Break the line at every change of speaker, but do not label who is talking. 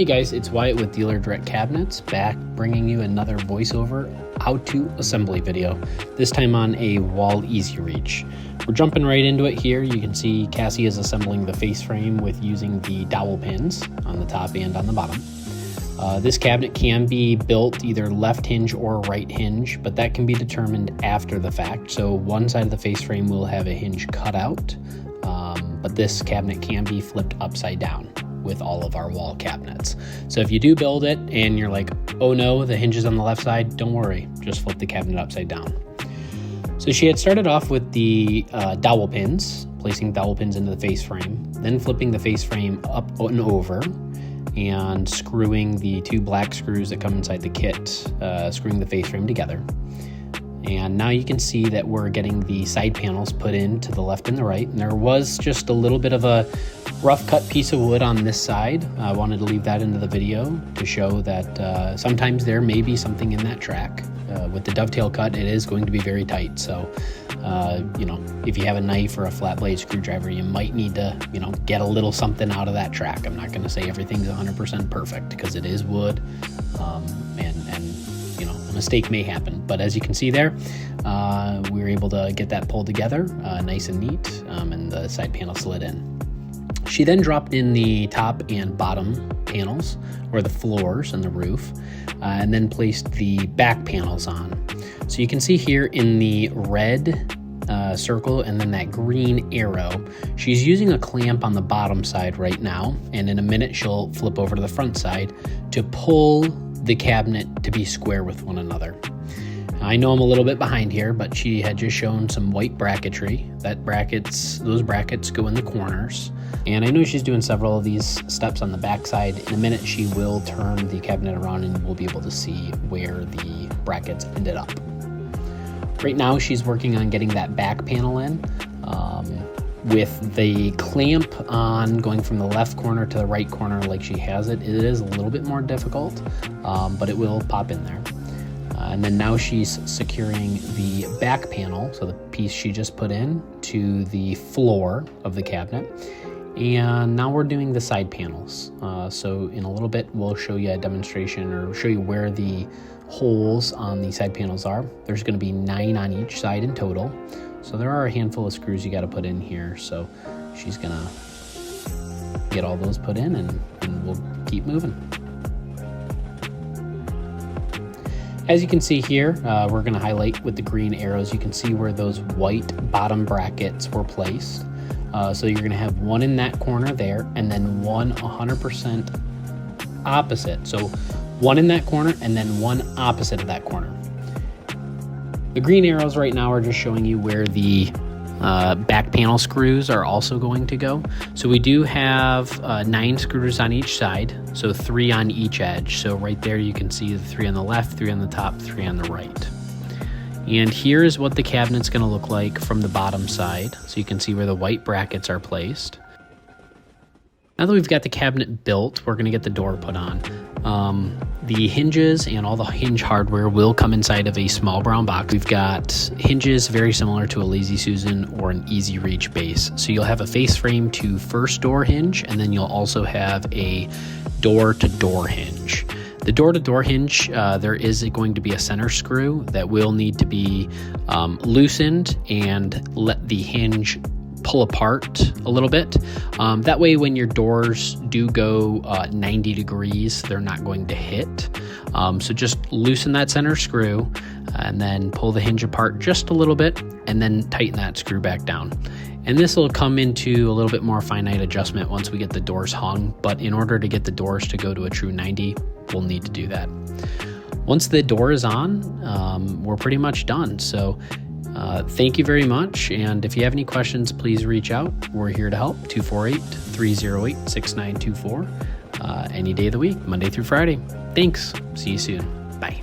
Hey guys, it's Wyatt with Dealer Direct Cabinets, back bringing you another voiceover how-to assembly video, this time on a wall easy reach. We're jumping right into it here. You can see Cassie is assembling the face frame with using the dowel pins on the top and on the bottom. This cabinet can be built either left hinge or right hinge, but that can be determined after the fact. So one side of the face frame will have a hinge cut out, but this cabinet can be flipped upside down with all of our wall cabinets. So if you do build it and you're like, oh no, the hinge is on the left side, don't worry, just flip the cabinet upside down. So she had started off with the dowel pins, placing dowel pins into the face frame, then flipping the face frame up and over and screwing the two black screws that come inside the kit, screwing the face frame together. And now you can see that we're getting the side panels put in to the left and the right. And there was just a little bit of a rough cut piece of wood on this side. I wanted to leave that into the video to show that sometimes there may be something in that track. With the dovetail cut, it is going to be very tight. So, you know, if you have a knife or a flat blade screwdriver, you might need to, you know, get a little something out of that track. I'm not going to say everything's 100% perfect because it is wood, and you know, a mistake may happen. But as you can see there, we were able to get that pulled together nice and neat, and the side panel slid in. She then dropped in the top and bottom panels, or the floors and the roof, and then placed the back panels on. So you can see here in the red circle and then that green arrow, she's using a clamp on the bottom side right now, and in a minute she'll flip over to the front side to pull the cabinet to be square with one another. I know I'm a little bit behind here, but she had just shown some white bracketry. Those brackets go in the corners. And I know she's doing several of these steps on the back side. In a minute, she will turn the cabinet around and we'll be able to see where the brackets ended up. Right now, she's working on getting that back panel in. With the clamp on going from the left corner to the right corner like she has it, it is a little bit more difficult, but it will pop in there. And then now she's securing the back panel, so the piece she just put in, to the floor of the cabinet. And now we're doing the side panels. So in a little bit, we'll show you a demonstration or show you where the holes on the side panels are. There's going to be 9 on each side in total. So there are a handful of screws you got to put in here. So she's going to get all those put in and we'll keep moving. As you can see here, we're going to highlight with the green arrows. You can see where those white bottom brackets were placed. So you're going to have one in that corner there, and then one 100% opposite. So one in that corner, and then one opposite of that corner. The green arrows right now are just showing you where the back panel screws are also going to go. So we do have 9 screws on each side, so 3 on each edge. So right there you can see the 3 on the left, 3 on the top, 3 on the right. And here's what the cabinet's going to look like from the bottom side. So you can see where the white brackets are placed. Now that we've got the cabinet built, we're going to get the door put on. The hinges and all the hinge hardware will come inside of a small brown box. We've got hinges very similar to a Lazy Susan or an Easy Reach base. So you'll have a face frame to first door hinge, and then you'll also have a door to door hinge. The door-to-door hinge, there is going to be a center screw that will need to be loosened and let the hinge pull apart a little bit. That way when your doors do go 90 degrees, they're not going to hit. So just loosen that center screw and then pull the hinge apart just a little bit and then tighten that screw back down. And this will come into a little bit more finite adjustment once we get the doors hung, but in order to get the doors to go to a true 90, we'll need to do that. Once the door is on, we're pretty much done. So thank you very much. And if you have any questions, please reach out. We're here to help. 248-308-6924. Any day of the week, Monday through Friday. Thanks. See you soon. Bye.